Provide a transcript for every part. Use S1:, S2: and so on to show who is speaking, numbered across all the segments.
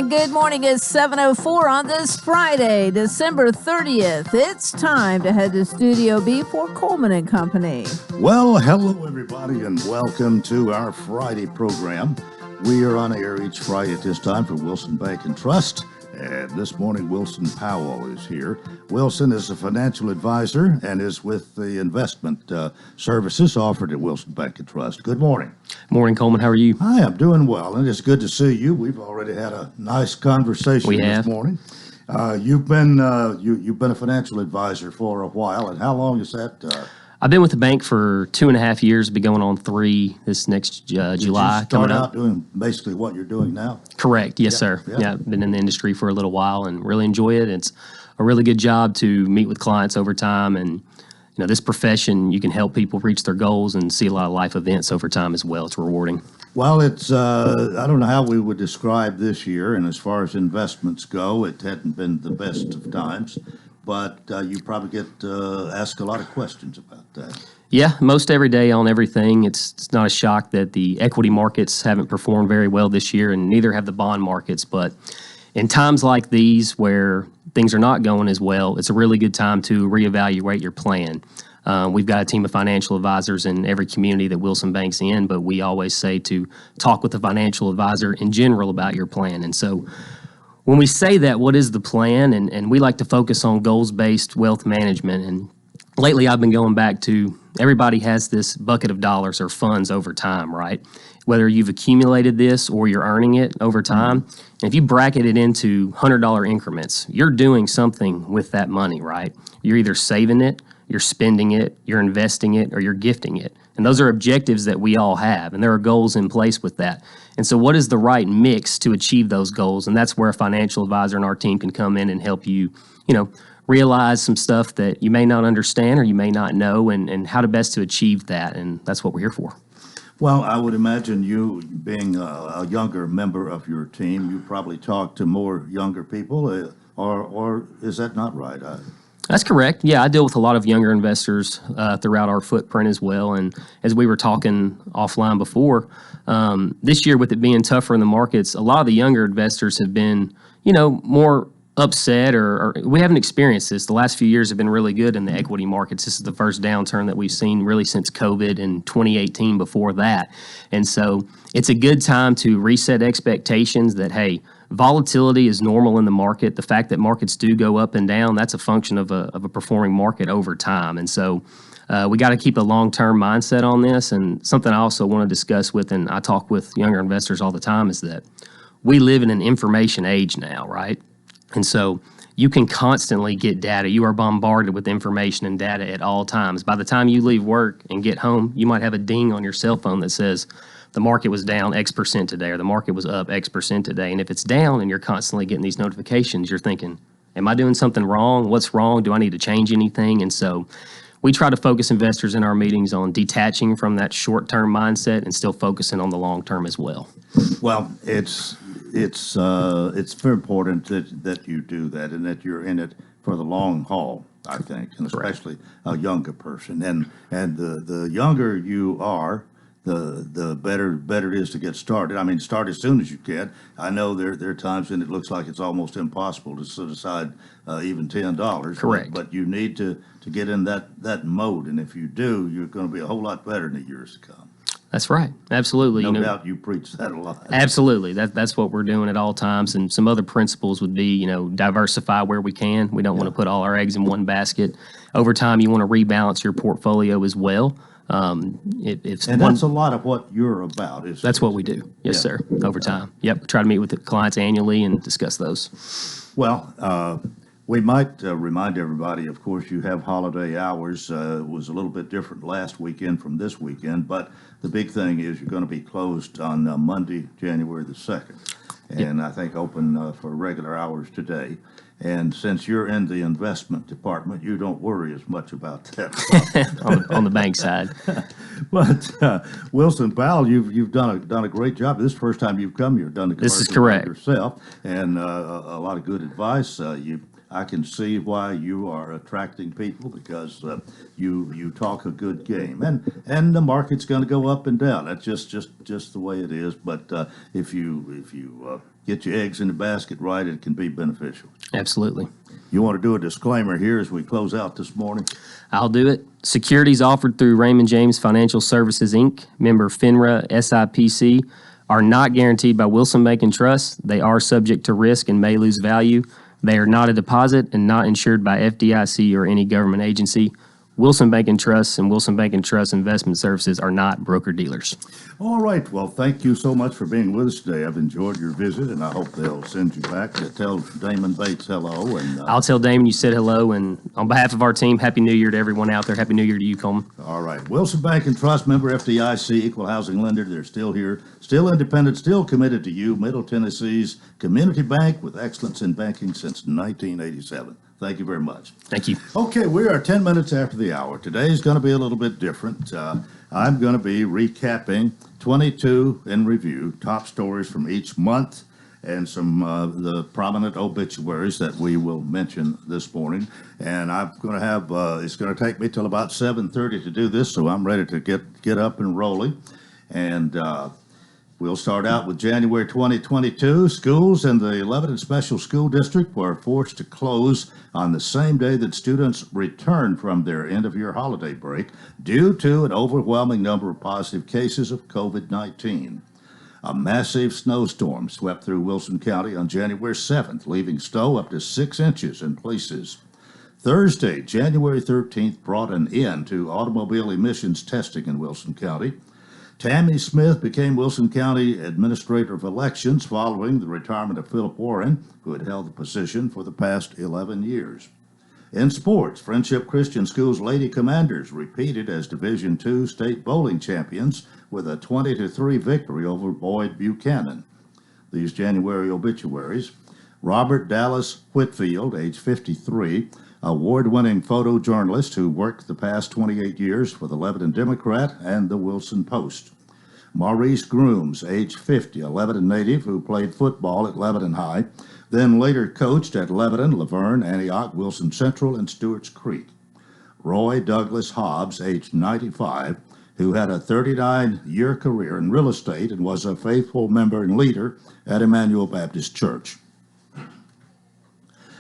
S1: good morning. It's 7:04 on this Friday, December 30th. It's time to head to Studio B for Coleman and Company.
S2: Well, hello, everybody, and welcome to our Friday program. We are on air each Friday at this time for Wilson Bank and Trust. And this morning, Wilson Powell is here. Wilson is a financial advisor and is with the investment services offered at Wilson Bank and Trust. Good morning.
S3: Morning, Coleman. How are you?
S2: I am doing well, and it's good to see you. We've already had a nice conversation this morning. You've been a financial advisor for a while, and how long is that?
S3: I've been with the bank for 2.5 years. Be going on 3 this next July.
S2: Did you start out doing basically what you're doing now?
S3: Correct. Yes, sir. Yeah, been in the industry for a little while and really enjoy it. It's a really good job to meet with clients over time, and this profession, you can help people reach their goals and see a lot of life events over time as well. It's rewarding.
S2: Well, it's I don't know how we would describe this year, and as far as investments go, it hadn't been the best of times. But you probably get asked a lot of questions about that.
S3: Yeah, most every day on everything. It's not a shock that the equity markets haven't performed very well this year, and neither have the bond markets. But in times like these where things are not going as well, it's a really good time to reevaluate your plan. We've got a team of financial advisors in every community that Wilson Bank's in, but we always say to talk with the financial advisor in general about your plan. And so when we say that, what is the plan? And we like to focus on goals-based wealth management. And lately I've been going back to everybody has this bucket of dollars or funds over time, right? Whether you've accumulated this or you're earning it over time. And if you bracket it into $100 increments, you're doing something with that money, right? You're either saving it, you're spending it, you're investing it, or you're gifting it. And those are objectives that we all have, and there are goals in place with that. And so what is the right mix to achieve those goals? And that's where a financial advisor and our team can come in and help you, realize some stuff that you may not understand or you may not know, and how to best to achieve that. And that's what we're here for.
S2: Well, I would imagine you being a younger member of your team, you probably talk to more younger people, or is that not right?
S3: That's correct. Yeah, I deal with a lot of younger investors throughout our footprint as well. And as we were talking offline before, this year with it being tougher in the markets, a lot of the younger investors have been, more upset or we haven't experienced this. The last few years have been really good in the equity markets. This is the first downturn that we've seen really since COVID and 2018 before that. And so it's a good time to reset expectations that, hey, volatility is normal in the market. The fact that markets do go up and down, that's a function of a performing market over time. And so we got to keep a long-term mindset on this. And something I also want to discuss with, and I talk with younger investors all the time, is that we live in an information age now, right? And so you can constantly get data. You are bombarded with information and data at all times. By the time you leave work and get home, you might have a ding on your cell phone that says, the market was down X percent today, or the market was up X percent today. And if it's down and you're constantly getting these notifications, you're thinking, am I doing something wrong? What's wrong? Do I need to change anything? And so we try to focus investors in our meetings on detaching from that short-term mindset and still focusing on the long-term as well.
S2: Well, it's very important that you do that and that you're in it for the long haul, I think, and especially a younger person. And the younger you are, the better it is to get started. I mean, start as soon as you can. I know there are times when it looks like it's almost impossible to set aside even $10.
S3: Correct.
S2: But you need to get in that mode, and if you do, you're going to be a whole lot better in the years to come.
S3: That's right. Absolutely.
S2: No doubt you preach that a lot.
S3: Absolutely. That's what we're doing at all times. And some other principles would be, diversify where we can. We don't want to put all our eggs in one basket. Over time, you want to rebalance your portfolio as well.
S2: That's a lot of what you're about.
S3: That's what we do. Yes, sir. Over time. Yep. Try to meet with the clients annually and discuss those.
S2: Well, we might remind everybody, of course, you have holiday hours. It was a little bit different last weekend from this weekend, but the big thing is you're going to be closed on Monday, January the 2nd, and I think open for regular hours today. And since you're in the investment department, you don't worry as much about that
S3: on the bank side.
S2: But Wilson Powell, you've done a great job. This is the first time you've come here, done the commercial
S3: This is correct.
S2: yourself, and a lot of good advice. I can see why you are attracting people because you talk a good game, and the market's going to go up and down. That's just the way it is. But if you get your eggs in the basket right, it can be beneficial.
S3: Absolutely.
S2: You want to do a disclaimer here as we close out this morning?
S3: I'll do it. Securities offered through Raymond James Financial Services, Inc., member FINRA SIPC, are not guaranteed by Wilson Bank and Trust. They are subject to risk and may lose value. They are not a deposit and not insured by FDIC or any government agency. Wilson Bank and Trust and Wilson Bank and Trust Investment Services are not broker-dealers.
S2: All right. Well, thank you so much for being with us today. I've enjoyed your visit, and I hope they'll send you back to tell Damon Bates hello. And
S3: I'll tell Damon you said hello, and on behalf of our team, Happy New Year to everyone out there. Happy New Year to you, Coleman.
S2: all right. Wilson Bank and Trust, member FDIC, equal housing lender. They're still here, still independent, still committed to you. Middle Tennessee's community bank with excellence in banking since 1987. Thank you very much.
S3: Thank you.
S2: Okay, we are 10 minutes after the hour. Today's going to be a little bit different. I'm going to be recapping 22 in review, top stories from each month, and some the prominent obituaries that we will mention this morning. And I'm going to have, it's going to take me till about 7:30 to do this, so I'm ready to get up and rolling. And we'll start out with January 2022. Schools in the Lebanon Special School District were forced to close on the same day that students returned from their end-of-year holiday break due to an overwhelming number of positive cases of COVID-19. A massive snowstorm swept through Wilson County on January 7th, leaving snow up to 6 inches in places. Thursday, January 13th, brought an end to automobile emissions testing in Wilson County. Tammy Smith became Wilson County Administrator of Elections following the retirement of Philip Warren, who had held the position for the past 11 years. In sports, Friendship Christian School's Lady Commanders repeated as Division II state bowling champions with a 20-3 victory over Boyd Buchanan. These January obituaries: Robert Dallas Whitfield, age 53, award-winning photojournalist who worked the past 28 years for the Lebanon Democrat and the Wilson Post. Maurice Grooms, age 50, a Lebanon native who played football at Lebanon High, then later coached at Lebanon, Laverne, Antioch, Wilson Central, and Stewart's Creek. Roy Douglas Hobbs, age 95, who had a 39-year career in real estate and was a faithful member and leader at Emmanuel Baptist Church.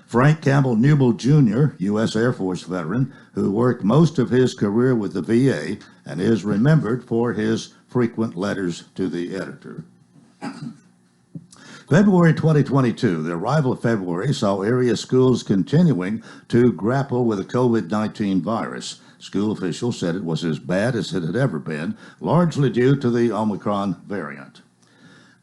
S2: Frank Campbell Newell Jr., U.S. Air Force veteran, who worked most of his career with the VA and is remembered for his frequent letters to the editor. February 2022, the arrival of February saw area schools continuing to grapple with the COVID-19 virus. School officials said it was as bad as it had ever been, largely due to the Omicron variant.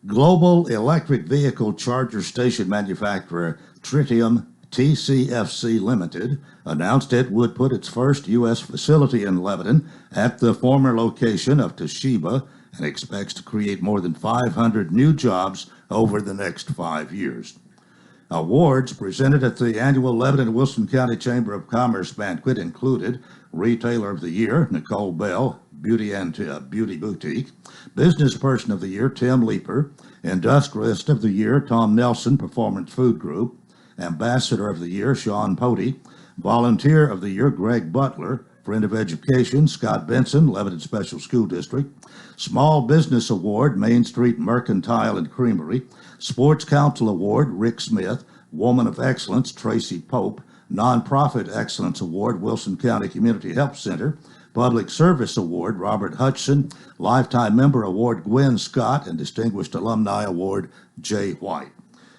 S2: Global electric vehicle charger station manufacturer Tritium TCFC Limited announced it would put its first U.S. facility in Lebanon at the former location of Toshiba and expects to create more than 500 new jobs over the next 5 years. Awards presented at the annual Lebanon Wilson County Chamber of Commerce banquet included Retailer of the Year, Nicole Bell, Beauty Boutique, Business Person of the Year, Tim Leeper, Industrialist of the Year, Tom Nelson, Performance Food Group, Ambassador of the Year, Sean Pody, Volunteer of the Year, Greg Butler, Friend of Education, Scott Benson, Lebanon Special School District, Small Business Award, Main Street Mercantile and Creamery, Sports Council Award, Rick Smith, Woman of Excellence, Tracy Pope, Nonprofit Excellence Award, Wilson County Community Health Center, Public Service Award, Robert Hudson, Lifetime Member Award, Gwen Scott, and Distinguished Alumni Award, Jay White.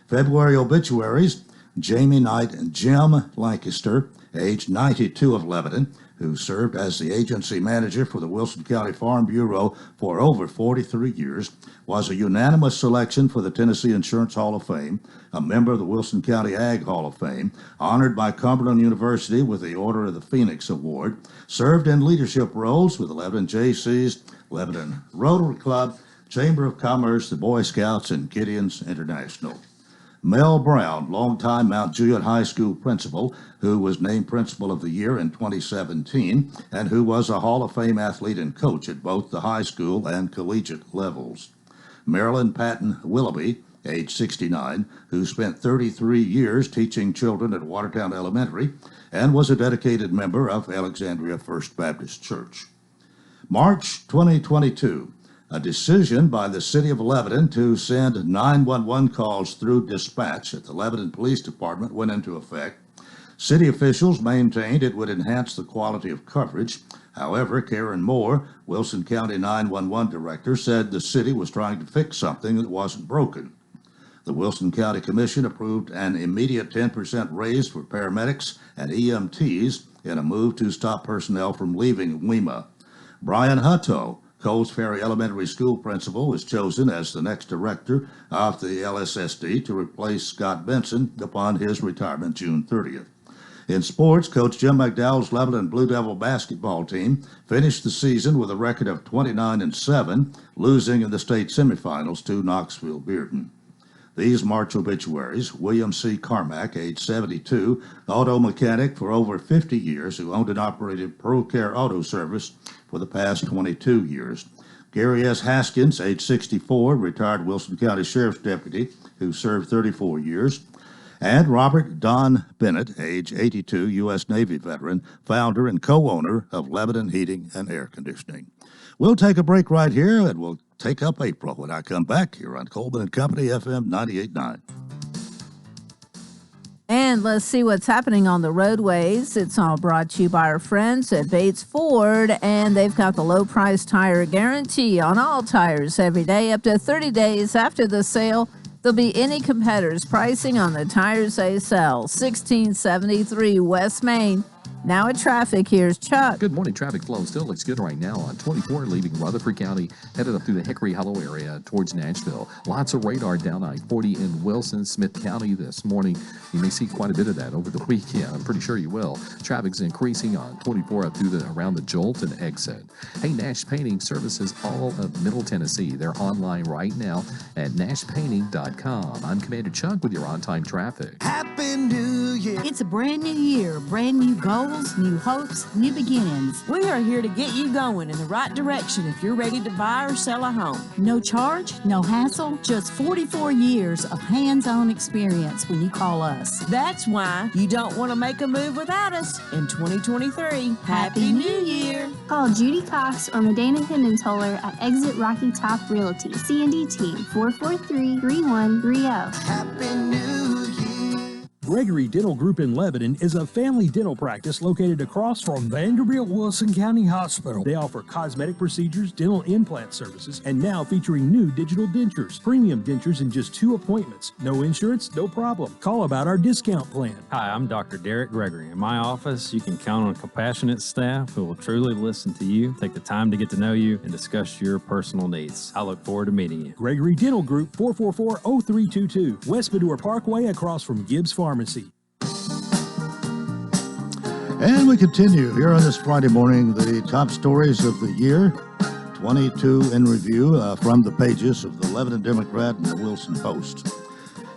S2: February obituaries: Jamie Knight and Jim Lancaster, age 92, of Lebanon, who served as the agency manager for the Wilson County Farm Bureau for over 43 years, was a unanimous selection for the Tennessee Insurance Hall of Fame, a member of the Wilson County Ag Hall of Fame, honored by Cumberland University with the Order of the Phoenix Award, served in leadership roles with the Lebanon Jaycees, Lebanon Rotary Club, Chamber of Commerce, the Boy Scouts, and Gideon's International. Mel Brown, longtime Mount Juliet High School principal, who was named Principal of the Year in 2017, and who was a Hall of Fame athlete and coach at both the high school and collegiate levels. Marilyn Patton Willoughby, age 69, who spent 33 years teaching children at Watertown Elementary and was a dedicated member of Alexandria First Baptist Church. March 2022, a decision by the City of Lebanon to send 911 calls through dispatch at the Lebanon Police Department went into effect. City officials maintained it would enhance the quality of coverage. However, Karen Moore, Wilson County 911 Director, said the city was trying to fix something that wasn't broken. The Wilson County Commission approved an immediate 10% raise for paramedics and EMTs in a move to stop personnel from leaving WEMA. Brian Hutto, Coles Ferry Elementary School principal, was chosen as the next director of the LSSD to replace Scott Benson upon his retirement June 30th. In sports, Coach Jim McDowell's Lebanon Blue Devil basketball team finished the season with a record of 29-7, losing in the state semifinals to Knoxville Bearden. These March obituaries: William C. Carmack, age 72, auto mechanic for over 50 years, who owned and operated ProCare Auto Service for the past 22 years. Gary S. Haskins, age 64, retired Wilson County Sheriff's Deputy, who served 34 years. And Robert Don Bennett, age 82, U.S. Navy veteran, founder and co-owner of Lebanon Heating and Air Conditioning. We'll take a break right here, and we'll take up April when I come back here on Coleman and Company, FM 98.9.
S1: And let's see what's happening on the roadways. It's all brought to you by our friends at Bates Ford, and they've got the low price tire guarantee on all tires every day, up to 30 days after the sale. There'll be any competitors' pricing on the tires they sell. 1673 West Main. Now at traffic, here's Chuck.
S4: Good morning. Traffic flow still looks good right now on 24, leaving Rutherford County, headed up through the Hickory Hollow area towards Nashville. Lots of radar down I-40 in Wilson, Smith County this morning. You may see quite a bit of that over the weekend. I'm pretty sure you will. Traffic's increasing on 24 up through around the Jolt and exit. Hey, Nash Painting services all of Middle Tennessee. They're online right now at nashpainting.com. I'm Commander Chuck with your on-time traffic.
S5: Happy New Year.
S6: It's a brand new year, brand new goals, new hopes, new beginnings.
S5: We are here to get you going in the right direction if you're ready to buy or sell a home.
S6: No charge, no hassle, just 44 years of hands-on experience when you call us.
S5: That's why you don't want to make a move without us in 2023. Happy New Year.
S7: Call Judy Cox or Medina Hennentoller at Exit Rocky Top Realty, CNDT 443-3130.
S5: Happy New Year.
S8: Gregory Dental Group in Lebanon is a family dental practice located across from Vanderbilt Wilson County Hospital. They offer cosmetic procedures, dental implant services, and now featuring new digital dentures. Premium dentures in just 2 appointments. No insurance, no problem. Call about our discount plan.
S9: Hi, I'm Dr. Derek Gregory. In my office, you can count on a compassionate staff who will truly listen to you, take the time to get to know you, and discuss your personal needs. I look forward to meeting you.
S8: Gregory Dental Group, 444-0322, West Medora Parkway, across from Gibbs Pharmacy.
S2: And we continue here on this Friday morning, the top stories of the year, 22 in review from the pages of the Lebanon Democrat and the Wilson Post.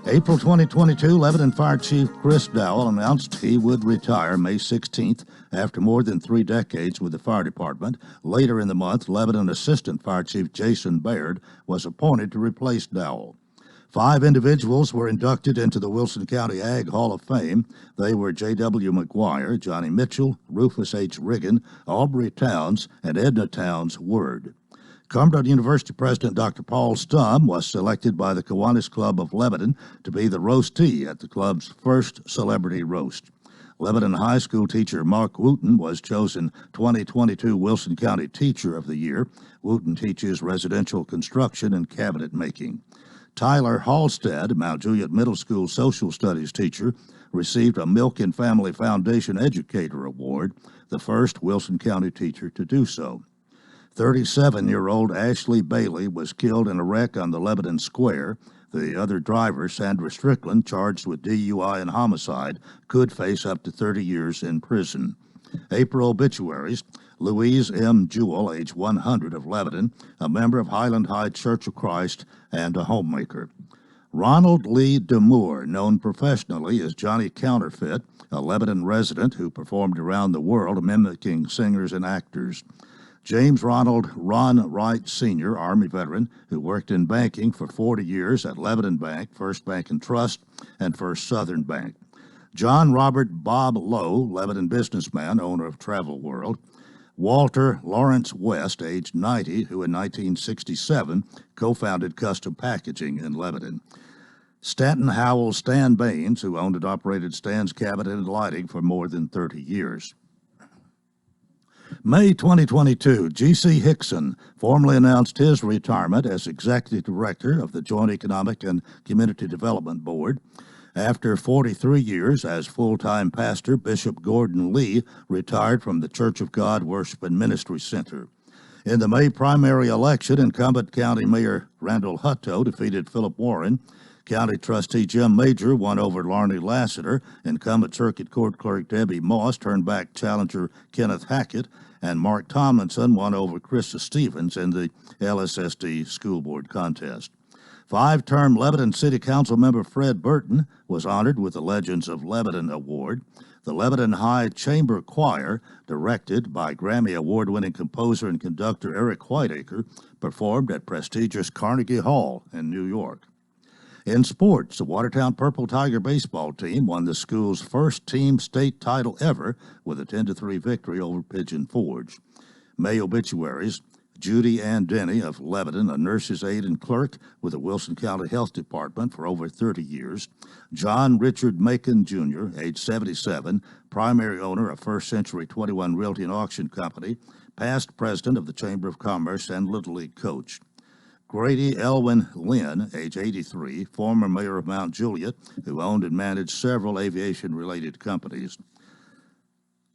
S2: April 2022, Lebanon Fire Chief Chris Dowell announced he would retire May 16th after more than 3 decades with the fire department. Later in the month, Lebanon Assistant Fire Chief Jason Baird was appointed to replace Dowell. 5 individuals were inducted into the Wilson County Ag Hall of Fame. They were J.W. McGuire, Johnny Mitchell, Rufus H. Riggin, Aubrey Towns, and Edna Towns Word. Cumberland University President Dr. Paul Stum was selected by the Kiwanis Club of Lebanon to be the roastee at the club's first celebrity roast. Lebanon High School teacher Mark Wooten was chosen 2022 Wilson County Teacher of the Year. Wooten teaches residential construction and cabinet making. Tyler Halstead, Mount Juliet Middle School social studies teacher, received a Milk and Family Foundation Educator Award, the first Wilson County teacher to do so. 37-year-old Ashley Bailey was killed in a wreck on the Lebanon Square. The other driver, Sandra Strickland, charged with DUI and homicide, could face up to 30 years in prison. April obituaries: Louise M. Jewell, age 100, of Lebanon, a member of Highland High Church of Christ and a homemaker. Ronald Lee DeMoore, known professionally as Johnny Counterfeit, a Lebanon resident who performed around the world mimicking singers and actors. James Ronald Ron Wright Sr., Army veteran, who worked in banking for 40 years at Lebanon Bank, First Bank and Trust, and First Southern Bank. John Robert Bob Lowe, Lebanon businessman, owner of Travel World. Walter Lawrence West, age 90, who in 1967 co-founded Custom Packaging in Lebanon. Stanton Howell Stan Baines, who owned and operated Stan's Cabinet and Lighting for more than 30 years. May 2022, G.C. Hickson formally announced his retirement as Executive Director of the Joint Economic and Community Development Board. After 43 years as full-time pastor, Bishop Gordon Lee retired from the Church of God Worship and Ministry Center. In the May primary election, incumbent County Mayor Randall Hutto defeated Philip Warren. County Trustee Jim Major won over Larney Lassiter. Incumbent Circuit Court Clerk Debbie Moss turned back challenger Kenneth Hackett. And Mark Tomlinson won over Krista Stevens in the LSSD School Board contest. Five-term Lebanon City Council member Fred Burton was honored with the Legends of Lebanon Award. The Lebanon High Chamber Choir, directed by Grammy Award-winning composer and conductor Eric Whiteacre, performed at prestigious Carnegie Hall in New York. In sports, the Watertown Purple Tiger baseball team won the school's first team state title ever with a 10-3 victory over Pigeon Forge. May obituaries: Judy Ann Denny of Lebanon, a nurse's aide and clerk with the Wilson County Health Department for over 30 years. John Richard Macon, Jr., age 77, primary owner of First Century 21 Realty and Auction Company, past president of the Chamber of Commerce and Little League coach. Grady Elwin Lynn, age 83, former mayor of Mount Juliet, who owned and managed several aviation-related companies.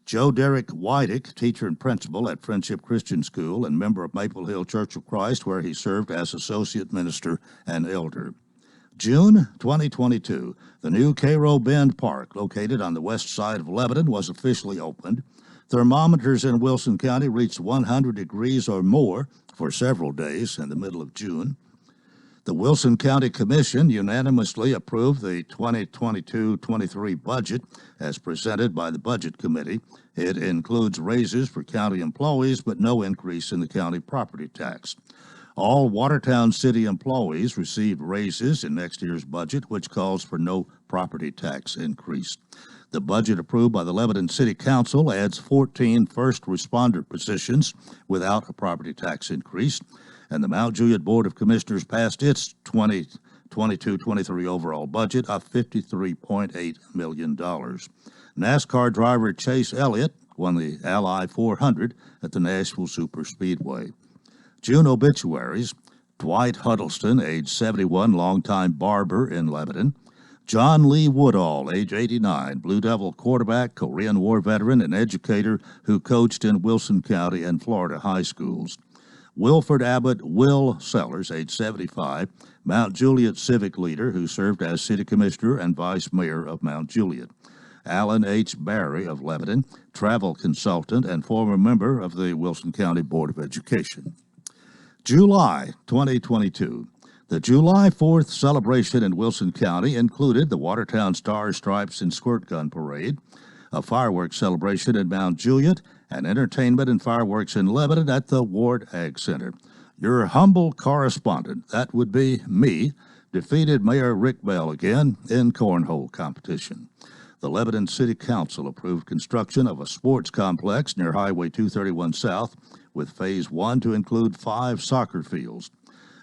S2: Joe Derrick Wydick, teacher and principal at Friendship Christian School and member of Maple Hill Church of Christ, where he served as associate minister and elder. June 2022, the new Cairo Bend Park, located on the west side of Lebanon, was officially opened. Thermometers in Wilson County reached 100 degrees or more for several days in the middle of June. The Wilson County Commission unanimously approved the 2022-23 budget as presented by the Budget Committee. It includes raises for county employees, but no increase in the county property tax. All Watertown City employees received raises in next year's budget, which calls for no property tax increase. The budget approved by the Lebanon City Council adds 14 first responder positions without a property tax increase, and the Mount Juliet Board of Commissioners passed its 2022-23 overall budget of $53.8 million. NASCAR driver Chase Elliott won the Ally 400 at the Nashville Superspeedway. June obituaries: Dwight Huddleston, age 71, longtime barber in Lebanon. John Lee Woodall, age 89, Blue Devil quarterback, Korean War veteran, and educator who coached in Wilson County and Florida high schools. Wilford Abbott Will Sellers, age 75, Mount Juliet civic leader who served as city commissioner and vice mayor of Mount Juliet. Alan H. Barry of Lebanon, travel consultant and former member of the Wilson County Board of Education. July 2022. The July 4th celebration in Wilson County included the Watertown Stars, Stripes, and Squirt Gun Parade, a fireworks celebration in Mount Juliet, and entertainment and fireworks in Lebanon at the Ward Ag Center. Your humble correspondent, that would be me, defeated Mayor Rick Bell again in cornhole competition. The Lebanon City Council approved construction of a sports complex near Highway 231 South, with Phase 1 to include 5 soccer fields.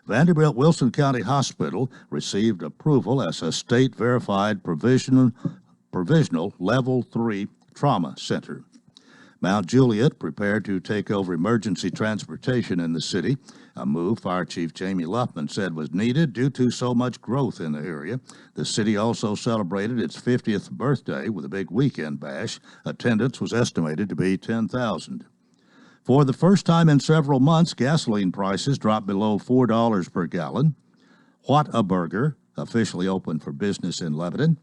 S2: Vanderbilt Wilson County Hospital received approval as a state-verified provisional Level 3 trauma center. Mount Juliet prepared to take over emergency transportation in the city, a move Fire Chief Jamie Luffman said was needed due to so much growth in the area. The city also celebrated its 50th birthday with a big weekend bash. Attendance was estimated to be 10,000. For the first time in several months, gasoline prices dropped below $4 per gallon. Whataburger officially opened for business in Lebanon.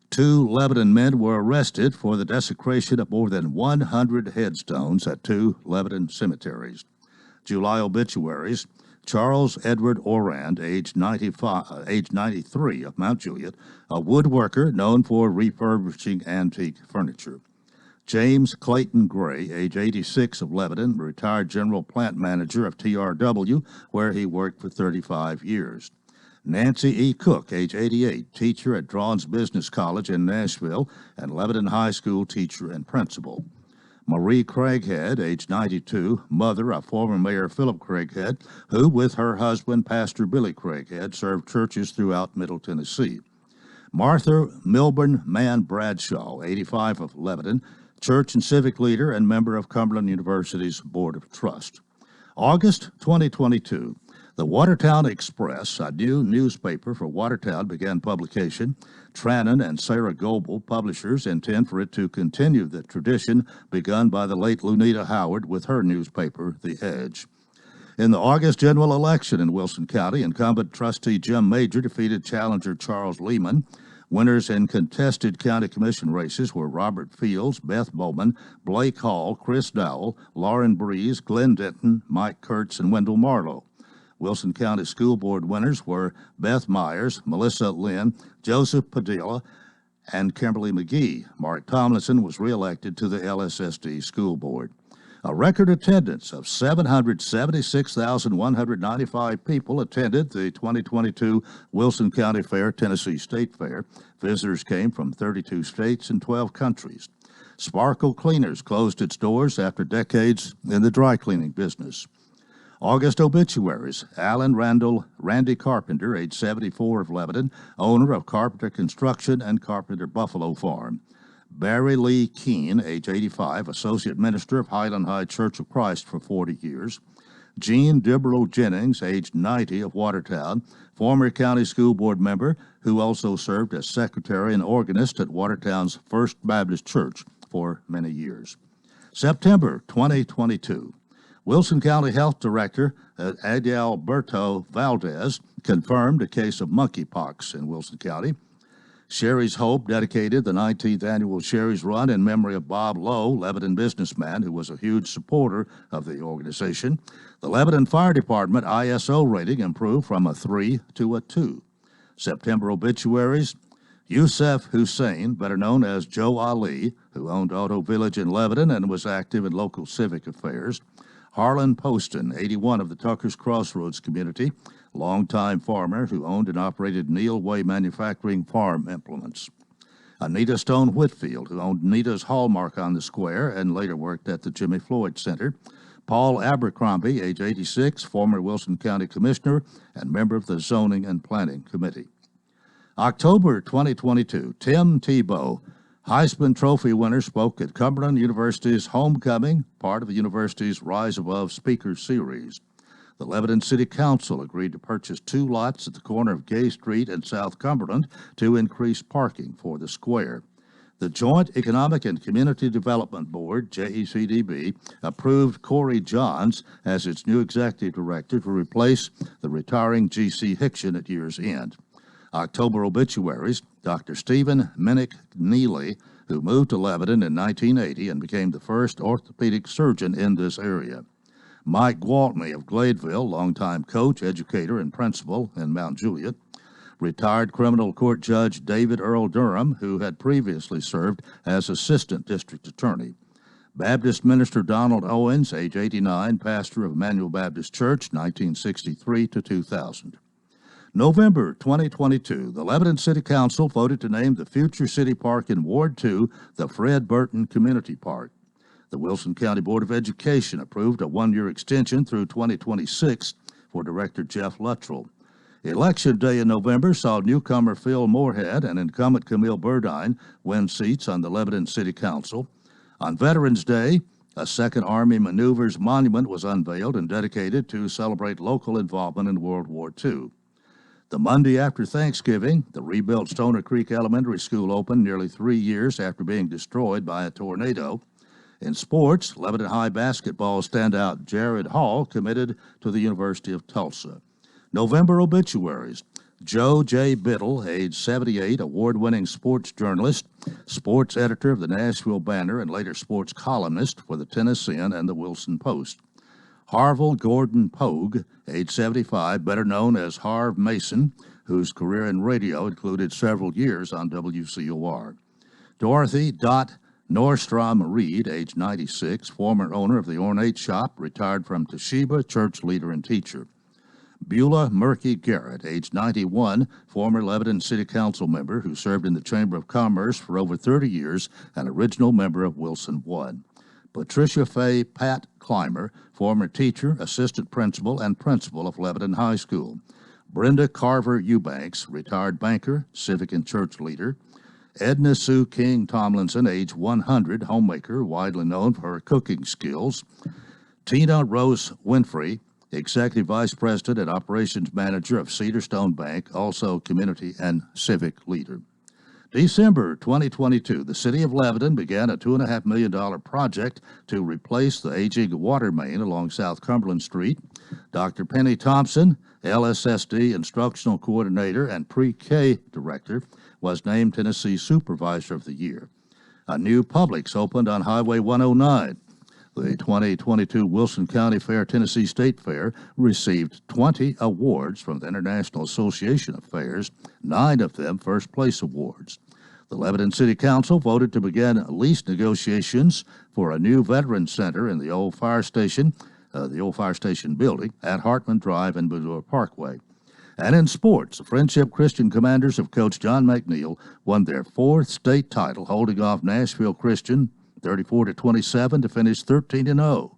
S2: 2 Lebanon men were arrested for the desecration of more than 100 headstones at 2 Lebanon cemeteries. July obituaries: Charles Edward Orand, age 93, of Mount Juliet, a woodworker known for refurbishing antique furniture. James Clayton Gray, age 86, of Lebanon, retired general plant manager of TRW, where he worked for 35 years. Nancy E. Cook, age 88, teacher at Drawn's Business College in Nashville and Lebanon High School teacher and principal. Marie Craighead, age 92, mother of former Mayor Philip Craighead, who, with her husband, Pastor Billy Craighead, served churches throughout Middle Tennessee. Martha Milburn Mann Bradshaw, 85, of Lebanon, church and civic leader and member of Cumberland University's Board of Trust. August 2022, the Watertown Express, a new newspaper for Watertown, began publication. Trannon and Sarah Goebel, publishers, intend for it to continue the tradition begun by the late Lunita Howard with her newspaper, The Edge. In the August general election in Wilson County, incumbent trustee Jim Major defeated challenger Charles Lehman. Winners in contested county commission races were Robert Fields, Beth Bowman, Blake Hall, Chris Dowell, Lauren Breeze, Glenn Denton, Mike Kurtz, and Wendell Marlowe. Wilson County School Board winners were Beth Myers, Melissa Lynn, Joseph Padilla, and Kimberly McGee. Mark Tomlinson was reelected to the LSSD School Board. A record attendance of 776,195 people attended the 2022 Wilson County Fair, Tennessee State Fair. Visitors came from 32 states and 12 countries. Sparkle Cleaners closed its doors after decades in the dry cleaning business. August obituaries. Alan Randy Carpenter, age 74, of Lebanon, owner of Carpenter Construction and Carpenter Buffalo Farm. Barry Lee Keene, age 85, associate minister of Highland High Church of Christ for 40 years. Jean Dibrow Jennings, age 90, of Watertown, former county school board member who also served as secretary and organist at Watertown's First Baptist Church for many years. September 2022. Wilson County Health Director Adalberto Valdez confirmed a case of monkeypox in Wilson County. Sherry's Hope dedicated the 19th annual Sherry's Run in memory of Bob Lowe, Lebanon businessman who was a huge supporter of the organization. The Lebanon Fire Department ISO rating improved from a 3 to a 2. September obituaries. Yusef Hussein, better known as Joe Ali, who owned Auto Village in Lebanon and was active in local civic affairs. Harlan Poston, 81, of the Tucker's Crossroads community, longtime farmer who owned and operated Neil Way Manufacturing Farm Implements. Anita Stone Whitfield, who owned Anita's Hallmark on the Square and later worked at the Jimmy Floyd Center. Paul Abercrombie, age 86, former Wilson County Commissioner and member of the Zoning and Planning Committee. October 2022, Tim Tebow, Heisman Trophy winner, spoke at Cumberland University's Homecoming, part of the university's Rise Above Speaker Series. The Lebanon City Council agreed to purchase 2 lots at the corner of Gay Street and South Cumberland to increase parking for the square. The Joint Economic and Community Development Board, JECDB, approved Corey Johns as its new executive director to replace the retiring G.C. Hickson at year's end. October obituaries. Dr. Stephen Minnick Neely, who moved to Lebanon in 1980 and became the first orthopedic surgeon in this area. Mike Gwaltney of Gladeville, longtime coach, educator, and principal in Mount Juliet. Retired criminal court judge David Earl Durham, who had previously served as assistant district attorney. Baptist minister Donald Owens, age 89, pastor of Emmanuel Baptist Church, 1963 to 2000. November 2022, the Lebanon City Council voted to name the future city park in Ward 2 the Fred Burton Community Park. The Wilson County Board of Education approved a 1-year extension through 2026 for Director Jeff Luttrell. Election day in November saw newcomer Phil Moorhead and incumbent Camille Burdine win seats on the Lebanon City Council. On Veterans Day, a Second Army Maneuvers Monument was unveiled and dedicated to celebrate local involvement in World War II. The Monday after Thanksgiving, the rebuilt Stoner Creek Elementary School opened nearly 3 years after being destroyed by a tornado. In sports, Lebanon High basketball standout Jared Hall committed to the University of Tulsa. November obituaries. Joe J. Biddle, age 78, award-winning sports journalist, sports editor of the Nashville Banner, and later sports columnist for the Tennessean and the Wilson Post. Harville Gordon Pogue, age 75, better known as Harv Mason, whose career in radio included several years on WCOR. Dorothy Dot Nordstrom Reed, age 96, former owner of the Ornate Shop, retired from Toshiba, church leader and teacher. Beulah Murky Garrett, age 91, former Lebanon City Council member who served in the Chamber of Commerce for over 30 years and original member of Wilson 1. Patricia Faye Pat Clymer, former teacher, assistant principal, and principal of Lebanon High School. Brenda Carver Eubanks, retired banker, civic and church leader. Edna Sue King Tomlinson, age 100, homemaker, widely known for her cooking skills. Tina Rose Winfrey, Executive Vice President and Operations Manager of Cedar Stone Bank, also community and civic leader. December 2022, the City of Lebanon began a $2.5 million project to replace the aging water main along South Cumberland Street. Dr. Penny Thompson, LSSD Instructional Coordinator and Pre-K Director, was named Tennessee Supervisor of the Year. A new Publix opened on Highway 109. The 2022 Wilson County Fair Tennessee State Fair received 20 awards from the International Association of Fairs, 9 of them first-place awards. The Lebanon City Council voted to begin lease negotiations for a new Veterans Center in the old fire station building at Hartman Drive and Boudoir Parkway. And in sports, the Friendship Christian Commanders of Coach John McNeil won their 4th state title, holding off Nashville Christian 34-27 to finish 13-0.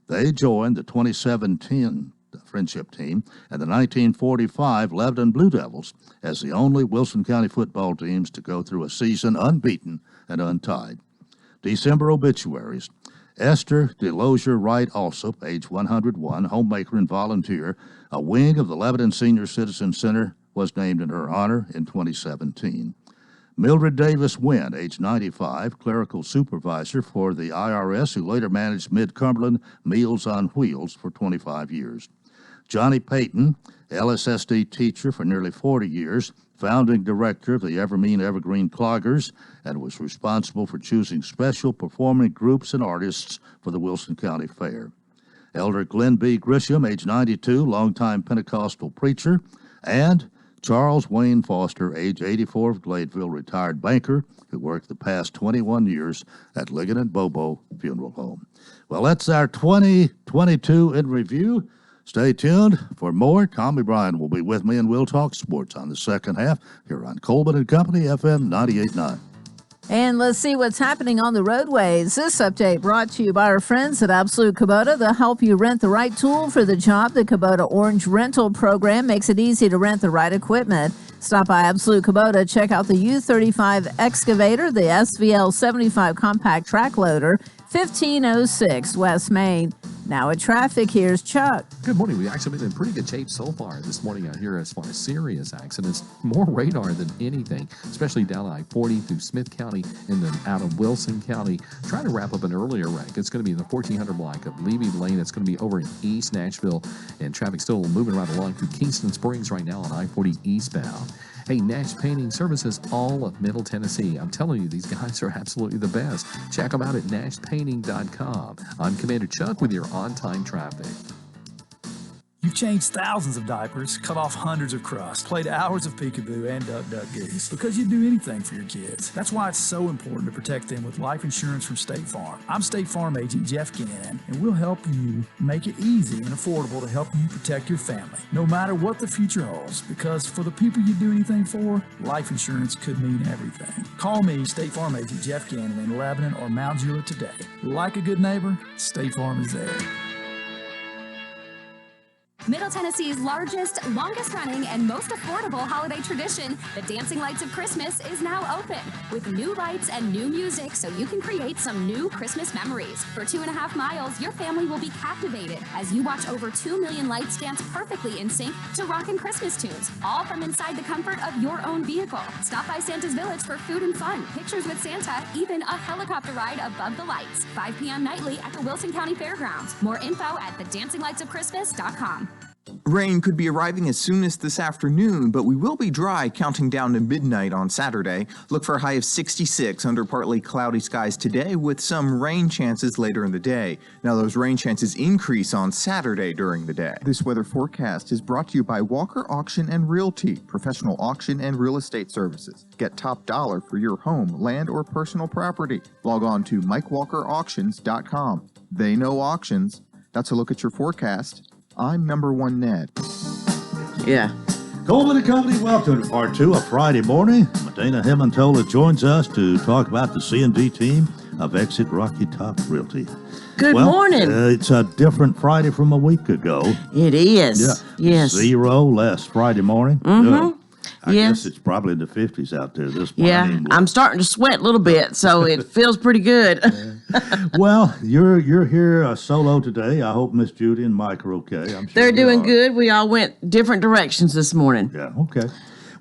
S2: They joined the 2017 Friendship team and the 1945 Lebanon Blue Devils as the only Wilson County football teams to go through a season unbeaten and untied. December obituaries. Esther DeLosier Wright Alsop, age 101, homemaker and volunteer, a wing of the Lebanon Senior Citizen Center, was named in her honor in 2017. Mildred Davis Wynn, age 95, clerical supervisor for the IRS, who later managed Mid-Cumberland Meals on Wheels for 25 years. Johnny Payton, LSSD teacher for nearly 40 years, founding director of the Evermean Evergreen Cloggers, and was responsible for choosing special performing groups and artists for the Wilson County Fair. Elder Glenn B. Grisham, age 92, longtime Pentecostal preacher, and Charles Wayne Foster, age 84, of Gladeville, retired banker who worked the past 21 years at Ligon and Bobo Funeral Home. Well, that's our 2022 in review. Stay tuned for more. Tommy Bryan will be with me, and we'll talk sports on the second half here on Coleman and Company, FM 98.9.
S1: And let's see what's happening on the roadways. This update brought to you by our friends at Absolute Kubota. They'll help you rent the right tool for the job. The Kubota Orange Rental Program makes it easy to rent the right equipment. Stop by Absolute Kubota. Check out the U35 excavator, the SVL 75 compact track loader, 1506 West Main. Now at traffic, here's Chuck.
S4: Good morning. We've actually been in pretty good shape so far this morning out here as far as serious accidents. More radar than anything, especially down I-40 through Smith County and then out of Wilson County. Trying to wrap up an earlier wreck. It's going to be in the 1400 block of Levy Lane. It's going to be over in East Nashville, and traffic still moving right along through Kingston Springs right now on I-40 eastbound. Hey, Nash Painting Services, all of Middle Tennessee. I'm telling you, these guys are absolutely the best. Check them out at nashpainting.com. I'm Commander Chuck with your on-time traffic.
S10: You've changed thousands of diapers, cut off hundreds of crusts, played hours of peekaboo and duck goose because you'd do anything for your kids. That's why it's so important to protect them with life insurance from State Farm. I'm State Farm agent Jeff Gannon, and we'll help you make it easy and affordable to help you protect your family, no matter what the future holds, because for the people you do anything for, life insurance could mean everything. Call me, State Farm agent Jeff Gannon, in Lebanon or Mount Juliet today. Like a good neighbor, State Farm is there.
S11: Middle Tennessee's largest, longest running, and most affordable holiday tradition, the Dancing Lights of Christmas, is now open with new lights and new music so you can create some new Christmas memories. For 2.5 miles, your family will be captivated as you watch over 2 million lights dance perfectly in sync to rockin' Christmas tunes, all from inside the comfort of your own vehicle. Stop by Santa's Village for food and fun, pictures with Santa, even a helicopter ride above the lights. 5 p.m. nightly at the Wilson County Fairgrounds. More info at thedancinglightsofchristmas.com.
S12: Rain could be arriving as soon as this afternoon, but we will be dry counting down to midnight on Saturday. Look for a high of 66 under partly cloudy skies today with some rain chances later in the day. Now those rain chances increase on Saturday during the day. This weather forecast is brought to you by Walker Auction and Realty, professional auction and real estate services. Get top dollar for your home, land, or personal property. Log on to MikeWalkerAuctions.com. They know auctions. That's a look at your forecast. I'm number one Ned.
S5: Yeah.
S2: Coleman and Company, welcome to part 2 of Friday morning. Dana Hemontola joins us to talk about the C&D team of Exit Rocky Top Realty.
S5: Good morning.
S2: It's a different Friday from a week ago.
S5: It is.
S2: Yeah.
S5: Yes.
S2: 0 last Friday morning.
S5: Mm-hmm.
S2: I guess it's probably in the 50s out there this morning.
S5: Yeah, I'm starting to sweat a little bit, so it feels pretty good.
S2: Well, you're here solo today. I hope Miss Judy and Mike are okay. I'm sure
S5: They're doing good. We all went different directions this morning.
S2: Yeah, okay.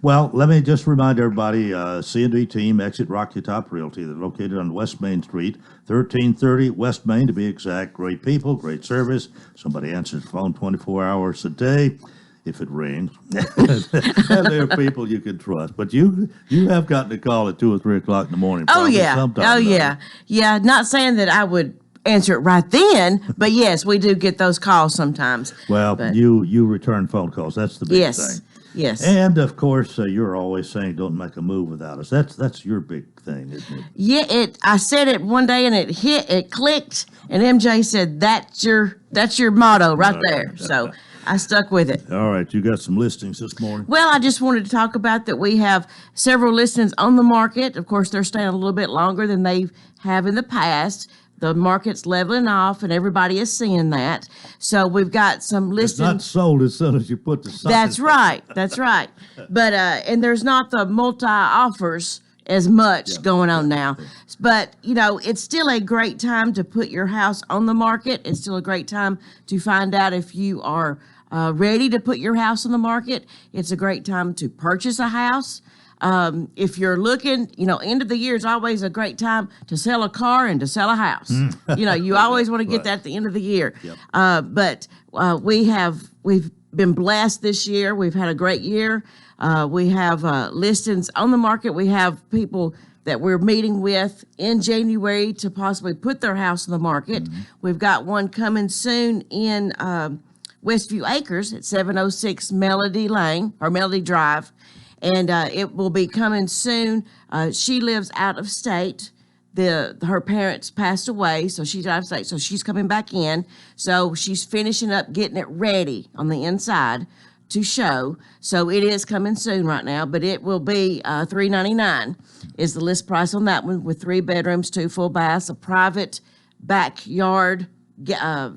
S2: Well, let me just remind everybody, C&D team, Exit Rocky Top Realty. They're located on West Main Street, 1330 West Main to be exact. Great people, great service. Somebody answers the phone 24 hours a day. If it rings, and there are people you can trust. But you have gotten a call at 2 or 3 o'clock in the morning.
S5: Oh yeah, yeah. Not saying that I would answer it right then, but yes, we do get those calls sometimes.
S2: Well, you return phone calls. That's the big thing.
S5: Yes.
S2: And of course, you're always saying, "Don't make a move without us." That's your big thing, isn't it?
S5: Yeah. I said it one day and it clicked, and MJ said, "That's your motto right there." So. I stuck with it.
S2: All right, you got some listings this morning?
S5: Well, I just wanted to talk about that we have several listings on the market. Of course, they're staying a little bit longer than they have in the past. The market's leveling off, and everybody is seeing that. So we've got some listings.
S2: It's not sold as soon as you put the sign.
S5: That's right. That's right. But and there's not the multi-offers as much going on now. But, it's still a great time to put your house on the market. It's still a great time to find out if you are ready to put your house on the market. It's a great time to purchase a house. If you're looking, end of the year is always a great time to sell a car and to sell a house. You always want to get that at the end of the year. Yep. But we've been blessed this year. We've had a great year. We have listings on the market. We have people that we're meeting with in January to possibly put their house on the market. Mm-hmm. We've got one coming soon in Westview Acres at 706 Melody Lane or Melody Drive, and it will be coming soon. She lives out of state. Her parents passed away, so she's out of state. So she's coming back in. So she's finishing up getting it ready on the inside to show. So it is coming soon right now, but it will be $399 is the list price on that one, with 3 bedrooms, 2 full baths, a private backyard,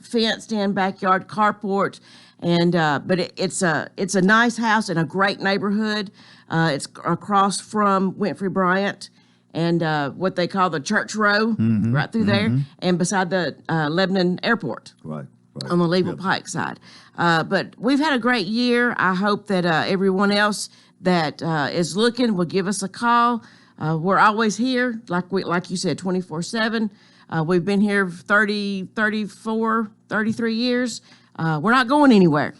S5: fenced in backyard carport, and but it's a nice house in a great neighborhood. It's across from Winfrey Bryant and what they call the Church Row, right through there, and beside the Lebanon Airport.
S2: Right.
S5: On the Leeville Pike side. But we've had a great year. I hope that everyone else that is looking will give us a call. We're always here, like you said, 24/7. We've been here 30, 34, 33 years. We're not going anywhere.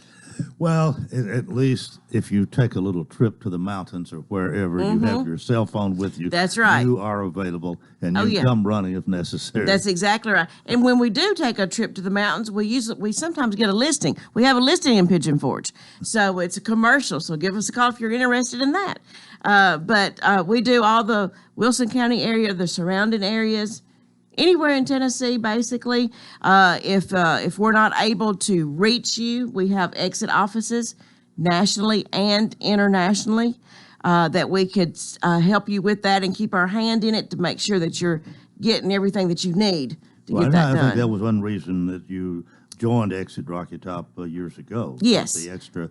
S2: Well, at least if you take a little trip to the mountains or wherever, you have your cell phone with you.
S5: That's right.
S2: You are available, and you come running if necessary.
S5: That's exactly right. And when we do take a trip to the mountains, we sometimes get a listing. We have a listing in Pigeon Forge. So it's a commercial, so give us a call if you're interested in that. But we do all the Wilson County area, the surrounding areas, anywhere in Tennessee, basically. If we're not able to reach you, we have exit offices nationally and internationally that we could help you with that and keep our hand in it to make sure that you're getting everything that you need to get that done.
S2: I think that was one reason that you joined Exit Rocky Top years ago.
S5: Yes.
S2: The extra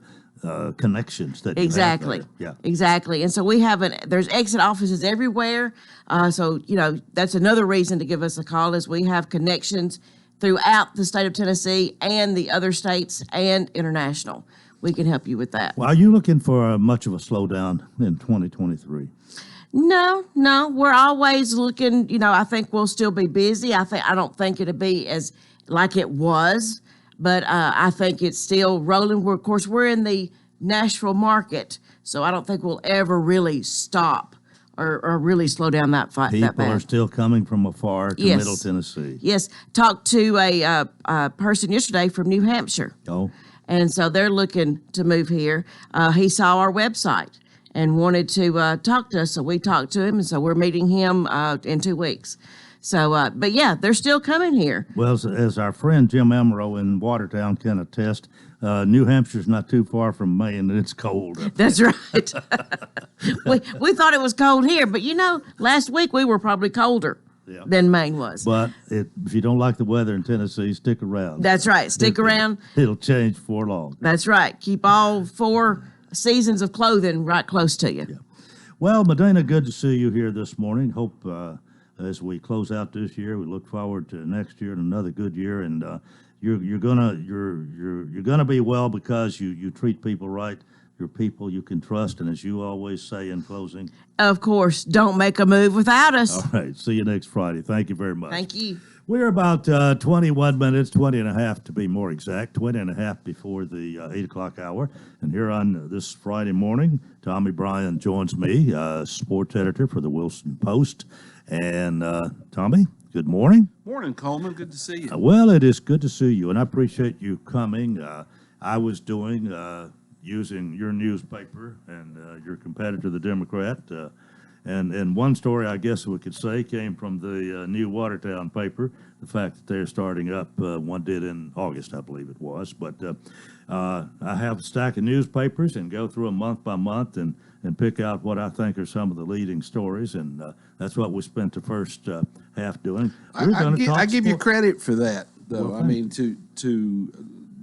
S2: connections that you
S5: exactly
S2: have there. Yeah.
S5: Exactly. And so we have there's exit offices everywhere. So that's another reason to give us a call, is we have connections throughout the state of Tennessee and the other states and international. We can help you with that.
S2: Well, are you looking for much of a slowdown in 2023?
S5: No, we're always looking. I think we'll still be busy. I don't think it'll be as like it was, but I think it's still rolling. Of course, we're in the Nashville market, so I don't think we'll ever really stop or really slow down that fight. that
S2: People
S5: bad.
S2: are still coming from afar to
S5: Yes.
S2: Middle Tennessee.
S5: Yes, talked to a person yesterday from New Hampshire.
S2: Oh,
S5: And so they're looking to move here. He saw our website and wanted to talk to us, so we talked to him, and so we're meeting him in 2 weeks. So, but yeah, they're still coming here.
S2: well, as our friend Jim Emerald in Watertown can attest, New Hampshire's not too far from Maine, and it's cold.
S5: That's right. we thought it was cold here, but last week we were probably colder than Maine was.
S2: But if you don't like the weather in Tennessee, stick around.
S5: That's right. Stick around.
S2: It'll change before long.
S5: That's right. Keep all 4 seasons of clothing right close to you.
S2: Well, Medina, good to see you here this morning. Hope as we close out this year, we look forward to next year and another good year. And you're gonna be well because you treat people right. You're people you can trust, and as you always say in closing,
S5: Of course, don't make a move without us.
S2: all right, see you next Friday. Thank you very much.
S5: Thank you.
S2: We're about 21 minutes, 20 and a half to be more exact, 20 and a half before the 8 o'clock hour. And here on this Friday morning, Tommy Bryan joins me, sports editor for the Wilson Post. And Tommy, good morning.
S13: Morning, Coleman. Good to see you.
S2: Well, it is good to see you, and I appreciate you coming. I was doing, using your newspaper and your competitor, the Democrat. And one story, I guess we could say, came from the new Watertown paper, the fact that they're starting up, one did in August, I believe it was. But I have a stack of newspapers and go through them month by month and pick out what I think are some of the leading stories. And that's what we spent the first half doing.
S13: I give you credit for that, though.
S2: Well,
S13: I mean,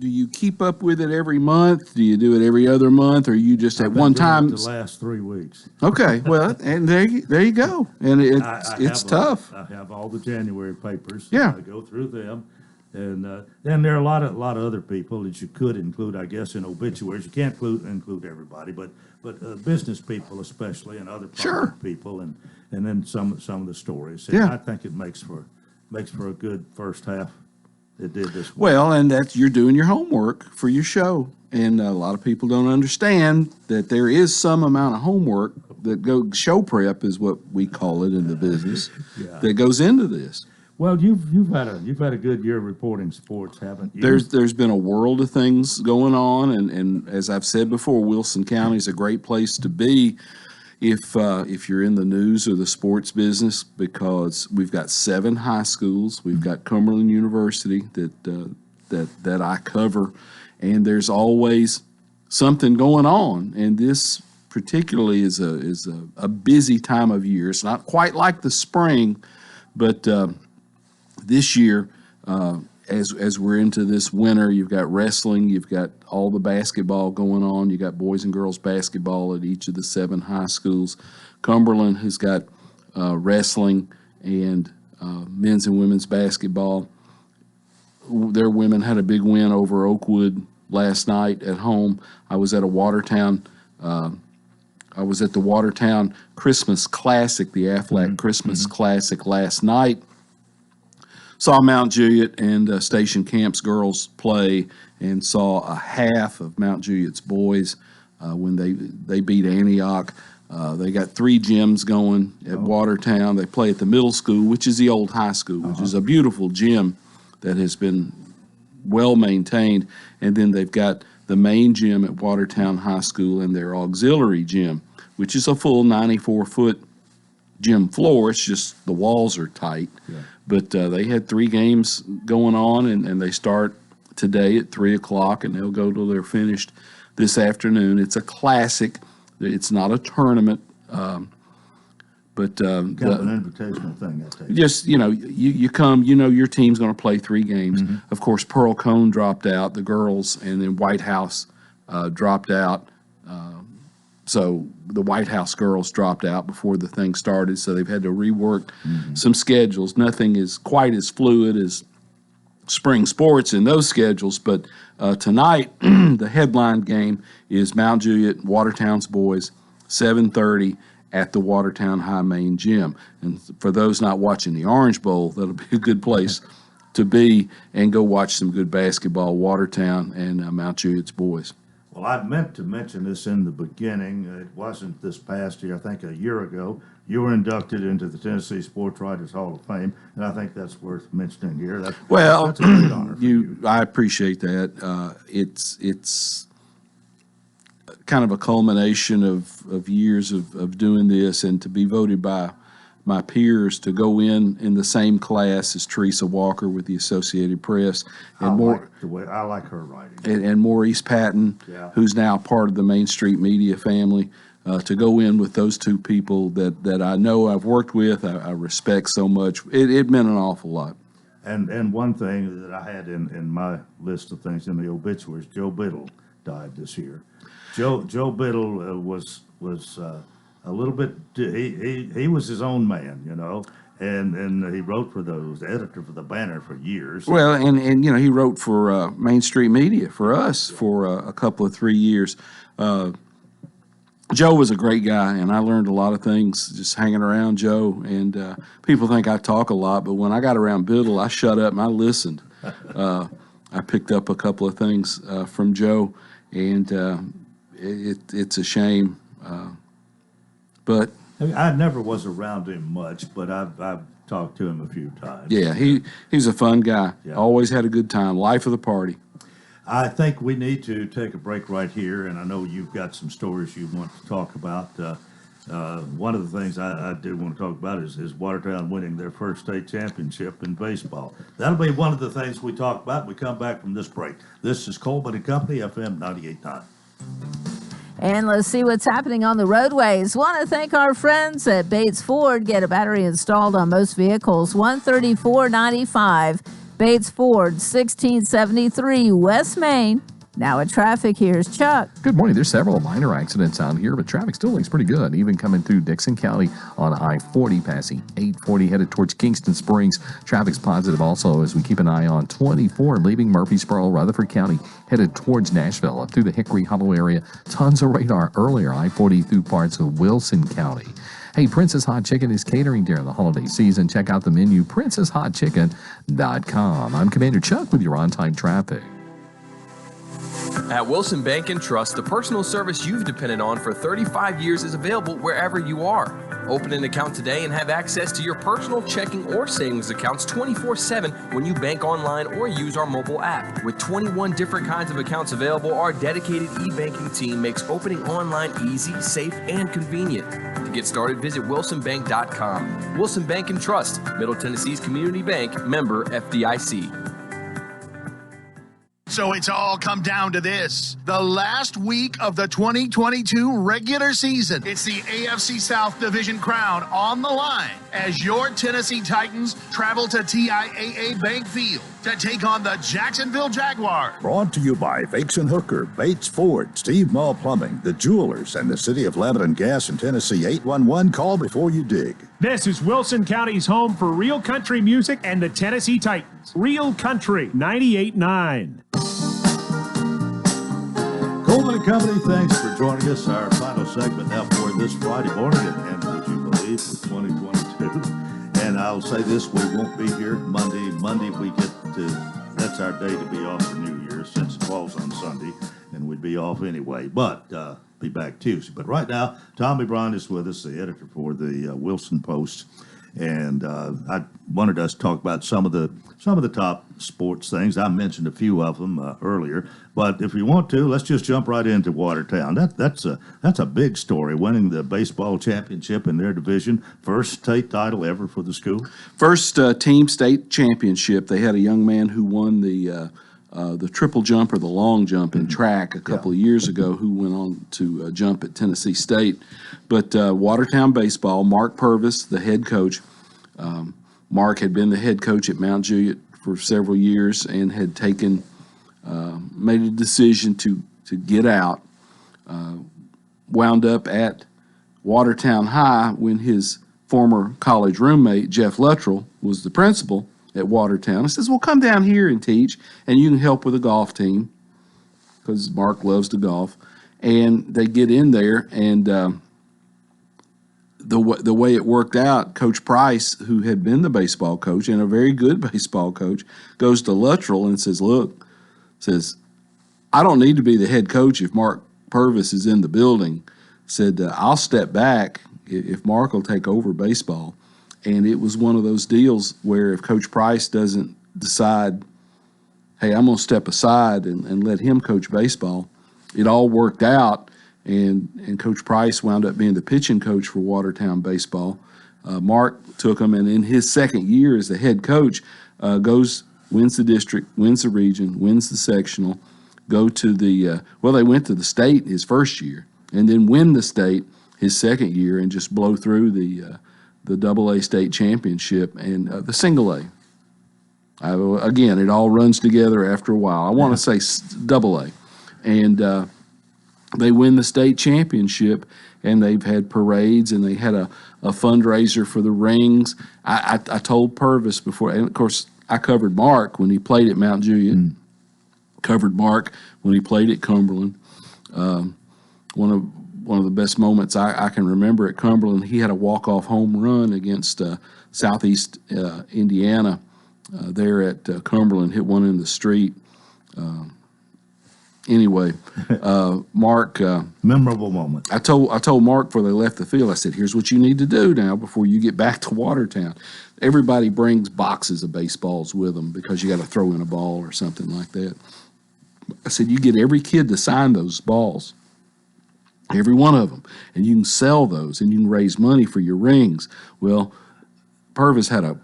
S13: do you keep up with it every month? Do you do it every other month, or you just at one time?
S2: The last 3 weeks.
S13: Okay, well, and there you go. And it's tough.
S2: I have all the January papers.
S13: Yeah.
S2: I go through them. And then there are a lot of other people that you could include, I guess, in obituaries. You can't include everybody, but business people especially, and other prominent people, and then some of the stories. And I think it makes for a good first half. It did this week.
S13: Well, and that you're doing your homework for your show, and a lot of people don't understand that there is some amount of homework that show prep is what we call it in the business that goes into this.
S2: Well, you've had a good year reporting sports, haven't you?
S13: There's been a world of things going on, and as I've said before, Wilson County is a great place to be if you're in the news or the sports business, because we've got 7 high schools, we've got Cumberland University that I cover, and there's always something going on, and this particularly is a busy time of year. It's not quite like the spring, but this year, as we're into this winter, you've got wrestling, you've got all the basketball going on, you've got boys and girls basketball at each of the 7 high schools. Cumberland has got wrestling and men's and women's basketball. Their women had a big win over Oakwood last night at home. I was at the Watertown Christmas Classic, the Aflac Christmas Classic last night. Saw Mount Juliet and Station Camp's girls play, and saw a half of Mount Juliet's boys when they beat Antioch. They got 3 gyms going at Watertown. They play at the middle school, which is the old high school, which is a beautiful gym that has been well maintained. And then they've got the main gym at Watertown High School and their auxiliary gym, which is a full 94-foot gym floor. It's just the walls are tight. Yeah. But they had 3 games going on, and they start today at 3 o'clock, and they'll go till they're finished this afternoon. It's a classic. It's not a tournament, but
S2: kind of an invitational thing, I take.
S13: Just, you come, your team's going to play 3 games. Mm-hmm. Of course, Pearl Cone dropped out, the girls, and then White House dropped out. So the White House girls dropped out before the thing started, so they've had to rework some schedules. Nothing is quite as fluid as spring sports in those schedules, but tonight the headline game is Mount Juliet, Watertown's boys, 7:30 at the Watertown High Main Gym. And for those not watching the Orange Bowl, that'll be a good place to be and go watch some good basketball, Watertown and Mount Juliet's boys.
S2: Well, I meant to mention this in the beginning. It wasn't this past year, I think a year ago. You were inducted into the Tennessee Sports Writers Hall of Fame, and I think that's worth mentioning here. That's a great honor for you.
S13: I appreciate that. It's kind of a culmination of years of doing this, and to be voted by my peers to go in the same class as Teresa Walker with the Associated Press, and
S2: I like her writing.
S13: And Maurice Patton, who's now part of the Main Street Media family, to go in with those two people that I know I've worked with, I respect so much. It meant an awful lot.
S2: And one thing that I had in my list of things in the obituaries, Joe Biddle died this year. Joe Biddle was a little bit. He was his own man, you know, and he wrote for those editor for the Banner for years.
S13: Well, and you know, he wrote for Main Street Media for us for a couple of 3 years. Joe was a great guy, and I learned a lot of things just hanging around Joe. And people think I talk a lot, but when I got around Biddle, I shut up and I listened. I picked up a couple of things from Joe, and it's a shame. But
S2: I never was around him much, but I've talked to him a few times.
S13: Yeah, he's a fun guy. Yeah. Always had a good time. Life of the party.
S2: I think we need to take a break right here, and I know you've got some stories you want to talk about. One of the things I do want to talk about is Watertown winning their first state championship in baseball. That'll be one of the things we talk about when we come back from this break. This is Coleman and Company, FM 98.9.
S1: And let's see what's happening on the roadways. Want to thank our friends at Bates Ford. Get a battery installed on most vehicles. $134.95. Bates Ford, 1673 West Main. Now at traffic, here's Chuck.
S4: Good morning. There's several minor accidents out here, but traffic still looks pretty good. Even coming through Dixon County on I-40, passing 840, headed towards Kingston Springs. Traffic's positive also as we keep an eye on 24, leaving Murfreesboro, Rutherford County, headed towards Nashville, up through the Hickory Hollow area. Tons of radar earlier, I-40 through parts of Wilson County. Hey, Princess Hot Chicken is catering during the holiday season. Check out the menu, princesshotchicken.com. I'm Commander Chuck with your on-time traffic.
S14: At Wilson Bank and Trust, the personal service you've depended on for 35 years is available wherever you are. Open an account today and have access to your personal checking or savings accounts 24/7 when you bank online or use our mobile app. With 21 different kinds of accounts available, our dedicated e-banking team makes opening online easy, safe, and convenient. To get started, visit wilsonbank.com. Wilson Bank and Trust, Middle Tennessee's community bank, member FDIC.
S15: So it's all come down to this. The last week of the 2022 regular season. It's the AFC South Division crown on the line as your Tennessee Titans travel to TIAA Bank Field to take on the Jacksonville Jaguars.
S16: Brought to you by Vakes & Hooker, Bates Ford, Steve Mall Plumbing, The Jewelers, and the City of Lebanon Gas in Tennessee. 811, call before you dig.
S8: This is Wilson County's home for real country music and the Tennessee Titans. Real Country 98.9.
S2: Coleman and Company, thanks for joining us. Our final segment now for this Friday morning, and would you believe, for 2022. And I'll say this, we won't be here Monday. Monday we get to, that's our day to be off for New Year's since it falls on Sunday, and we'd be off anyway, but be back Tuesday. But right now, Tommy Brown is with us, the editor for the Wilson Post, and I wanted us to talk about some of the top sports things. I mentioned a few of them earlier, but if you want to, let's just jump right into Watertown. That's a big story, winning the baseball championship in their division, first state title ever for the school.
S13: First team state championship. They had a young man who won the triple jump or the long jump in track a couple of years ago who went on to jump at Tennessee State. But Watertown baseball, Mark Purvis, the head coach. Mark had been the head coach at Mount Juliet for several years and had made a decision to get out. Wound up at Watertown High when his former college roommate, Jeff Luttrell, was the principal at Watertown. He says, well, come down here and teach, and you can help with the golf team, because Mark loves to golf. And they get in there, and the way it worked out, Coach Price, who had been the baseball coach and a very good baseball coach, goes to Luttrell and says, "Look, I don't need to be the head coach if Mark Purvis is in the building." Said, "I'll step back if Mark will take over baseball." And it was one of those deals where if Coach Price doesn't decide, hey, I'm going to step aside and let him coach baseball, it all worked out. And Coach Price wound up being the pitching coach for Watertown baseball. Mark took him, and in his second year as the head coach, wins the district, wins the region, wins the sectional, go to the they went to the state his first year, and then win the state his second year, and just blow through the AA state championship and the single A. Again, it all runs together after a while. I want to say AA, and they win the state championship, and they've had parades, and they had a fundraiser for the rings. I told Purvis before, and of course I covered Mark when he played at Mount Juliet, covered Mark when he played at Cumberland. One of the best moments I can remember at Cumberland, he had a walk-off home run against Southeast Indiana there at Cumberland, hit one in the street. Anyway, Mark.
S2: Memorable moment.
S13: I told Mark before they left the field, I said, "Here's what you need to do now before you get back to Watertown. Everybody brings boxes of baseballs with them because you got to throw in a ball or something like that." I said, "You get every kid to sign those balls, every one of them, and you can sell those and you can raise money for your rings." Well, Purvis had a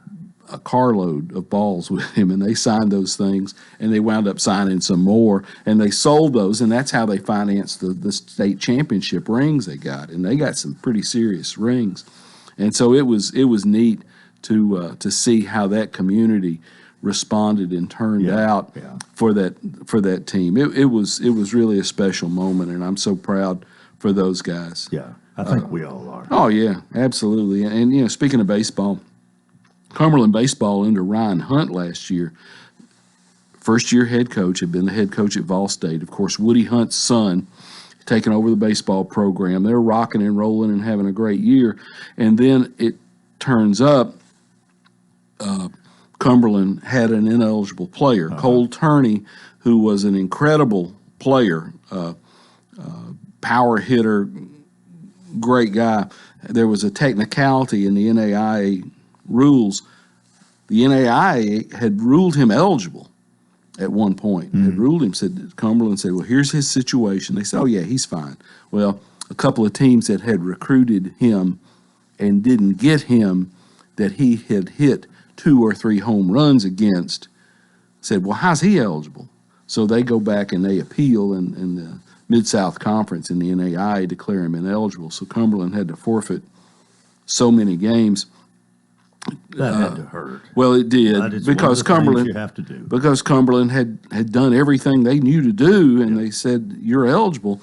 S13: carload of balls with him, and they signed those things, and they wound up signing some more, and they sold those, and that's how they financed the state championship rings they got, and they got some pretty serious rings. And so it was neat to see how that community responded and turned out for that team. It was really a special moment, and I'm so proud for those guys.
S2: Yeah, I think we all are.
S13: Oh yeah, absolutely. And speaking of baseball, Cumberland baseball under Ryan Hunt last year, first-year head coach, had been the head coach at Vol State. Of course, Woody Hunt's son, taking over the baseball program. They're rocking and rolling and having a great year. And then it turns up Cumberland had an ineligible player, Cole Turney, who was an incredible player, power hitter, great guy. There was a technicality in the NAIA rules. The NAIA had ruled him eligible at one point. Had ruled him, Cumberland said, "Well, here's his situation." They said, "Oh, yeah, he's fine." Well, a couple of teams that had recruited him and didn't get him, that he had hit 2 or 3 home runs against, said, "Well, how's he eligible?" So they go back and they appeal, and the Mid-South Conference in the NAIA declare him ineligible. So Cumberland had to forfeit so many games.
S2: That had to hurt.
S13: Well, it did, because Cumberland
S2: you have to do.
S13: because Cumberland had done everything they knew to do, and they said, "You're eligible."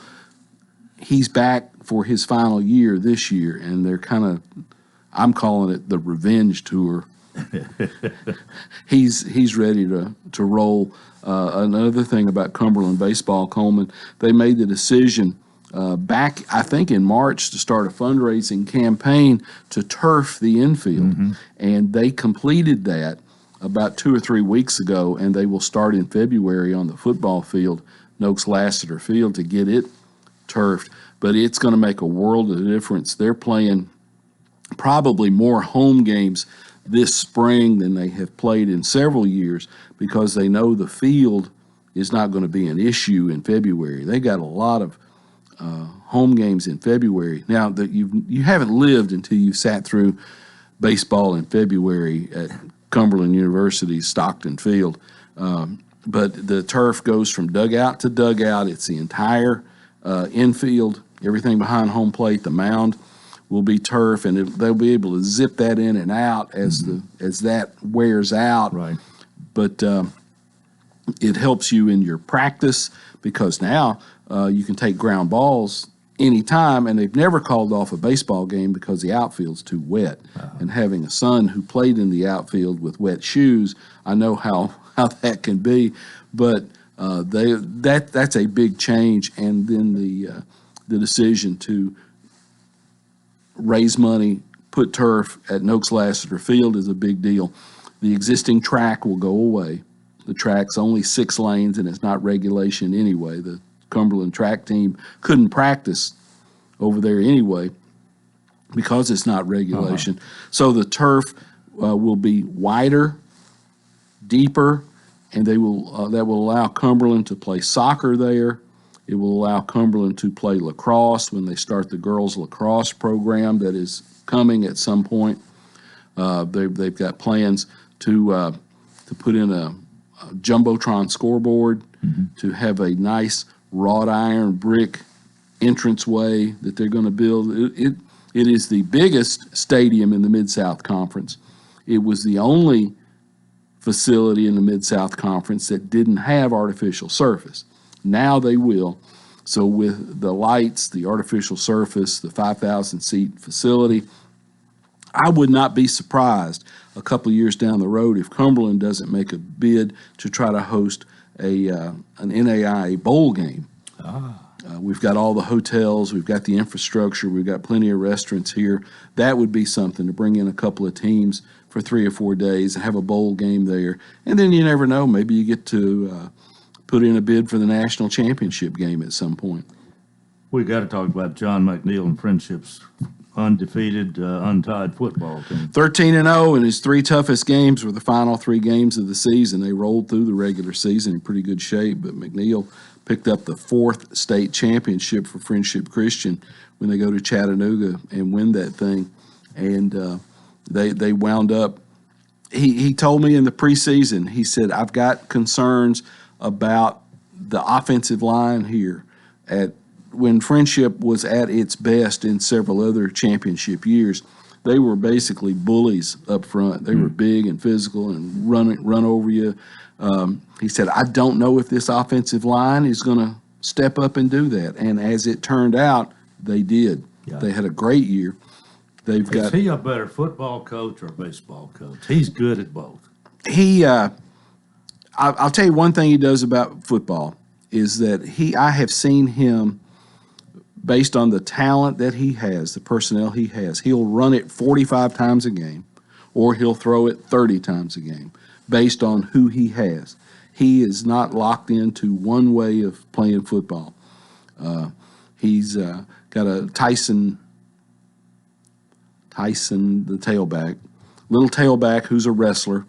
S13: He's back for his final year this year, and they're I'm calling it the revenge tour. He's ready to roll. Another thing about Cumberland baseball, Coleman, they made the decision back, I think, in March to start a fundraising campaign to turf the infield. And they completed that about 2 or 3 weeks ago, and they will start in February on the football field, Noakes Lassiter Field, to get it turfed. But it's going to make a world of difference. They're playing probably more home games this spring than they have played in several years, because they know the field is not going to be an issue in February. They got a lot of home games in February. Now, that you haven't lived until you sat through baseball in February at Cumberland University's Stockton Field. But the turf goes from dugout to dugout. It's the entire infield, everything behind home plate. The mound will be turf, and they'll be able to zip that in and out as that wears out.
S2: Right.
S13: But it helps you in your practice, because now you can take ground balls anytime, and they've never called off a baseball game because the outfield's too wet. And having a son who played in the outfield with wet shoes, I know how that can be. But that's a big change. And then the decision to raise money, put turf at Noakes Lassiter Field is a big deal. The existing track will go away. The track's only 6 lanes, and it's not regulation anyway. The Cumberland track team couldn't practice over there anyway because it's not regulation. So the turf will be wider, deeper, and that will allow Cumberland to play soccer there. It will allow Cumberland to play lacrosse when they start the girls' lacrosse program that is coming at some point. They've got plans to put in a jumbotron scoreboard, to have a nice wrought iron brick entranceway that they're going to build. It is the biggest stadium in the Mid-South Conference. It was the only facility in the Mid-South Conference that didn't have artificial surface. Now they will. So with the lights, the artificial surface, the 5,000-seat facility, I would not be surprised a couple of years down the road if Cumberland doesn't make a bid to try to host an NAIA bowl game. We've got all the hotels, we've got the infrastructure, we've got plenty of restaurants here. That would be something to bring in a couple of teams for 3 or 4 days and have a bowl game there. And then you never know, maybe you get to put in a bid for the national championship game at some point.
S2: We got to talk about John McNeil and Friendship's undefeated, untied football team.
S13: 13-0, and his 3 toughest games were the final 3 games of the season. They rolled through the regular season in pretty good shape, but McNeil picked up the 4th state championship for Friendship Christian when they go to Chattanooga and win that thing. And they wound up, he told me in the preseason, he said, I've got concerns about the offensive line here. When Friendship was at its best in several other championship years, they were basically bullies up front. They were big and physical and run over you. He said, I don't know if this offensive line is going to step up and do that. And as it turned out, they did. Yeah. They had a great year. Is
S2: he a better football coach or baseball coach? He's good at both.
S13: I'll tell you one thing he does about football is that I have seen him, based on the talent that he has, the personnel he has, he'll run it 45 times a game or he'll throw it 30 times a game based on who he has. He is not locked into one way of playing football. He's got a Tyson, the tailback, little tailback who's a wrestler.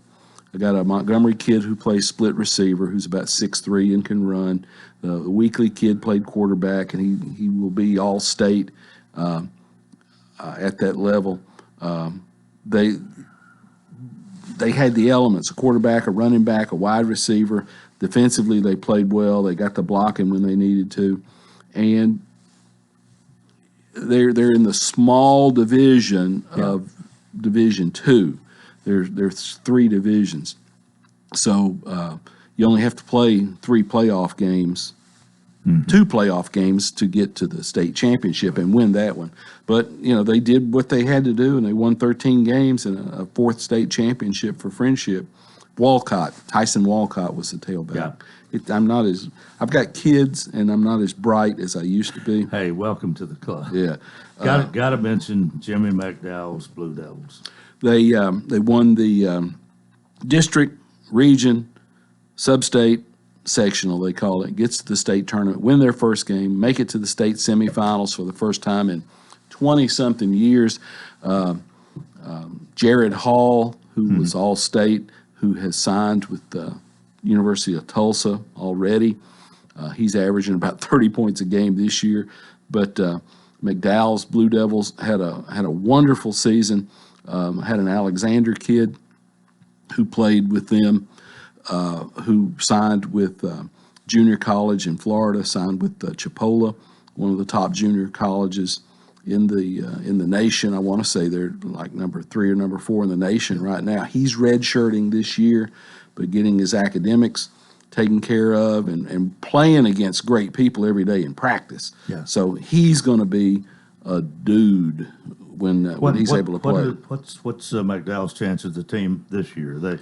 S13: I got a Montgomery kid who plays split receiver, who's about 6'3" and can run. The Weekly kid played quarterback, and he will be all state at that level. They had the elements: a quarterback, a running back, a wide receiver. Defensively, they played well. They got the blocking when they needed to, and they're in the small division of Division II. There's 3 divisions, so you only have to play 3 playoff games, 2 playoff games to get to the state championship and win that one. But they did what they had to do, and they won 13 games and a 4th state championship for Friendship. Tyson Walcott was the tailback. Yeah. I've got kids, and I'm not as bright as I used to be.
S2: Hey, welcome to the club.
S13: Yeah,
S2: got to mention Jimmy McDowell's Blue Devils.
S13: They won the district, region, sub-state, sectional, they call it. Gets to the state tournament, win their first game, make it to the state semifinals for the first time in 20-something years. Jared Hall, who was all-state, who has signed with the University of Tulsa already. He's averaging about 30 points a game this year. But McDowell's Blue Devils had a wonderful season. Had an Alexander kid who played with them, who signed with junior college in Florida, signed with Chipola, one of the top junior colleges in the nation. I want to say they're like number 3 or number 4 in the nation right now. He's redshirting this year, but getting his academics taken care of and playing against great people every day in practice. Yeah. So he's going to be a dude when he's able to play.
S2: What's McDowell's chances of the team this year?
S13: They're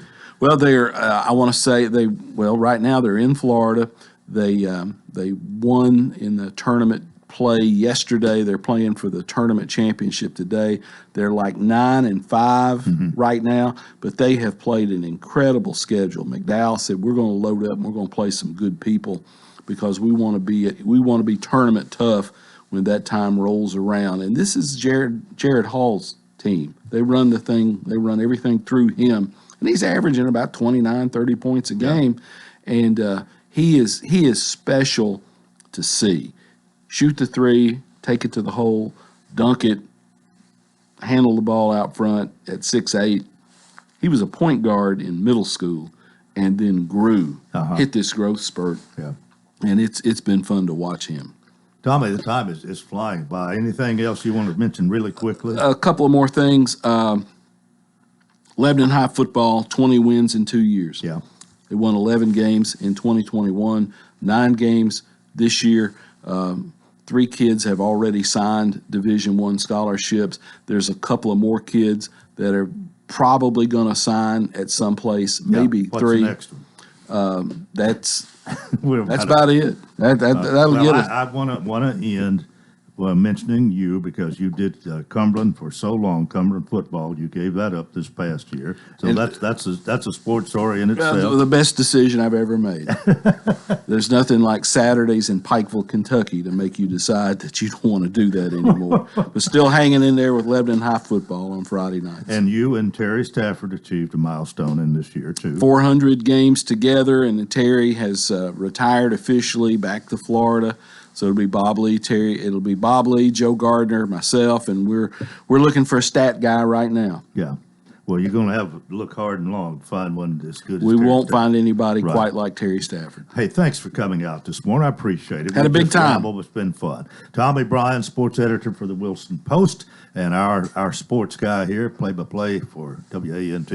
S13: I want to say right now they're in Florida. They won in the tournament play yesterday. They're playing for the tournament championship today. They're like 9-5 right now, but they have played an incredible schedule. McDowell said, we're going to load up and we're going to play some good people because we want to be tournament tough when that time rolls around. And this is Jared Hall's team. They run the thing. They run everything through him. And he's averaging about 29, 30 points a game. And he is special to see. Shoot the three, take it to the hole, dunk it, handle the ball out front at 6'8". He was a point guard in middle school and then grew, hit this growth spurt.
S2: Yeah.
S13: And it's been fun to watch him.
S2: Tommy, the time is flying by. Anything else you want to mention really quickly?
S13: A couple of more things. Lebanon High football, 20 wins in 2 years.
S2: Yeah.
S13: They won 11 games in 2021, 9 games this year. 3 kids have already signed Division I scholarships. There's a couple of more kids that are probably going to sign at some place, maybe
S2: What's
S13: 3.
S2: the next one?
S13: That's about it. That'll get us.
S2: I want to end mentioning you because you did Cumberland for so long, Cumberland football. You gave that up this past year, so
S13: And
S2: that's a sports story in itself.
S13: The best decision I've ever made. There's nothing like Saturdays in Pikeville, Kentucky to make you decide that you don't want to do that anymore. But still hanging in there with Lebanon High football on Friday nights.
S2: And you and Terry Stafford achieved a milestone in this year too.
S13: 400 games together, and Terry has retired officially back to Florida. So it'll be Bob Lee, Joe Gardner, myself, and we're looking for a stat guy right now.
S2: Yeah. Well, you're going to have to look hard and long to find one as good as
S13: We
S2: Terry
S13: won't
S2: Stafford.
S13: find anybody
S2: Right.
S13: quite like Terry Stafford.
S2: Hey, thanks for coming out this morning. I appreciate it.
S13: Had a
S2: We
S13: big
S2: just
S13: time.
S2: rambled. It's been fun. Tommy Bryan, sports editor for the Wilson Post, and our sports guy here, play-by-play for WANT.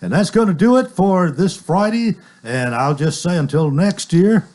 S2: And that's going to do it for this Friday. And I'll just say until next year,